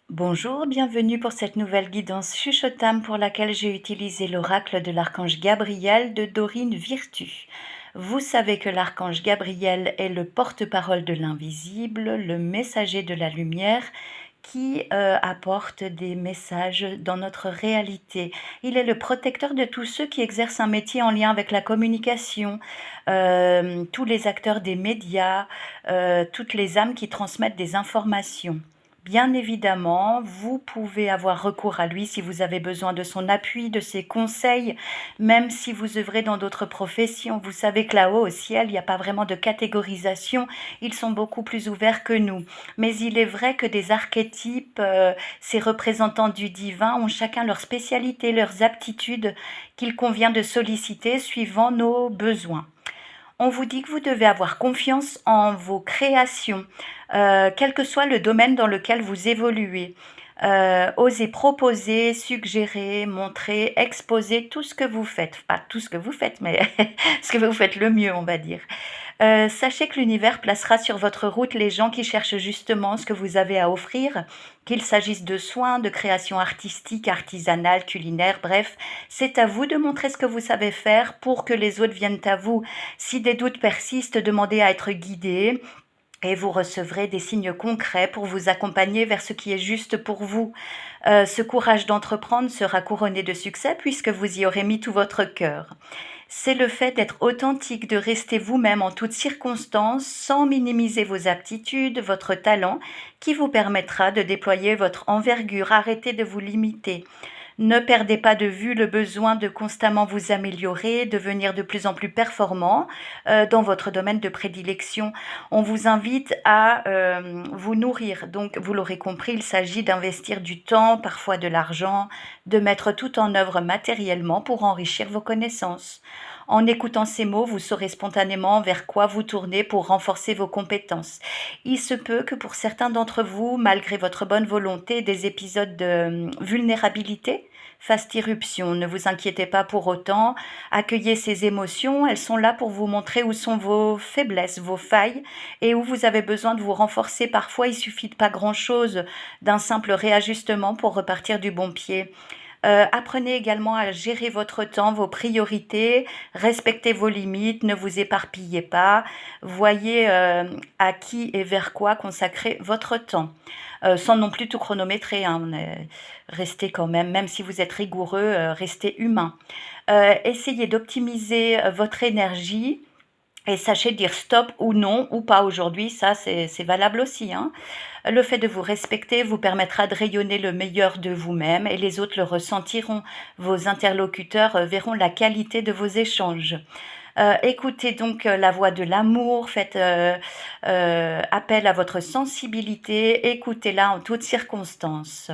Bonjour, bienvenue pour cette nouvelle guidance chuchotame pour laquelle j'ai utilisé l'oracle de l'archange Gabriel de Dorine Virtue. Vous savez que l'archange Gabriel est le porte-parole de l'invisible, le messager de la lumière qui apporte des messages dans notre réalité. Il est le protecteur de tous ceux qui exercent un métier en lien avec la communication, tous les acteurs des médias, toutes les âmes qui transmettent des informations. Bien évidemment, vous pouvez avoir recours à lui si vous avez besoin de son appui, de ses conseils, même si vous œuvrez dans d'autres professions. Vous savez que là-haut, au ciel, il n'y a pas vraiment de catégorisation. Ils sont beaucoup plus ouverts que nous. Mais il est vrai que des archétypes, ces représentants du divin, ont chacun leur spécialité, leurs aptitudes qu'il convient de solliciter suivant nos besoins. On vous dit que vous devez avoir confiance en vos créations, quel que soit le domaine dans lequel vous évoluez. Osez proposer, suggérer, montrer, exposer tout ce que vous faites. Pas tout ce que vous faites, mais ce que vous faites le mieux, on va dire. Sachez que l'univers placera sur votre route les gens qui cherchent justement ce que vous avez à offrir, qu'il s'agisse de soins, de créations artistiques, artisanales, culinaires, bref, c'est à vous de montrer ce que vous savez faire pour que les autres viennent à vous. Si des doutes persistent, demandez à être guidé et vous recevrez des signes concrets pour vous accompagner vers ce qui est juste pour vous. Ce courage d'entreprendre sera couronné de succès puisque vous y aurez mis tout votre cœur. C'est le fait d'être authentique, de rester vous-même en toutes circonstances, sans minimiser vos aptitudes, votre talent, qui vous permettra de déployer votre envergure. Arrêtez de vous limiter. Ne perdez pas de vue le besoin de constamment vous améliorer, devenir de plus en plus performant dans votre domaine de prédilection. On vous invite à vous nourrir. Donc, vous l'aurez compris, il s'agit d'investir du temps, parfois de l'argent, de mettre tout en œuvre matériellement pour enrichir vos connaissances. En écoutant ces mots, vous saurez spontanément vers quoi vous tourner pour renforcer vos compétences. Il se peut que pour certains d'entre vous, malgré votre bonne volonté, des épisodes de vulnérabilité fassent irruption. Ne vous inquiétez pas pour autant. Accueillez ces émotions. Elles sont là pour vous montrer où sont vos faiblesses, vos failles et où vous avez besoin de vous renforcer. Parfois, il suffit de pas grand-chose, d'un simple réajustement pour repartir du bon pied. Apprenez également à gérer votre temps, vos priorités, respectez vos limites, ne vous éparpillez pas, voyez à qui et vers quoi consacrer votre temps, sans non plus tout chronométrer, hein, restez quand même si vous êtes rigoureux, restez humain. Essayez d'optimiser votre énergie. Et sachez dire stop ou non ou pas aujourd'hui, ça c'est valable aussi, hein. Le fait de vous respecter vous permettra de rayonner le meilleur de vous-même et les autres le ressentiront. Vos interlocuteurs verront la qualité de vos échanges. Écoutez donc la voix de l'amour, faites appel à votre sensibilité, écoutez-la en toutes circonstances.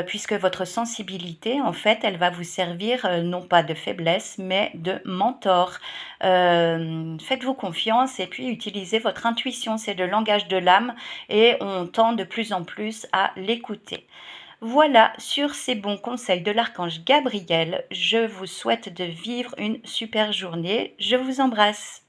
Puisque votre sensibilité, en fait, elle va vous servir non pas de faiblesse, mais de mentor. Faites-vous confiance et puis utilisez votre intuition, c'est le langage de l'âme et on tend de plus en plus à l'écouter. Voilà, sur ces bons conseils de l'archange Gabriel, je vous souhaite de vivre une super journée. Je vous embrasse.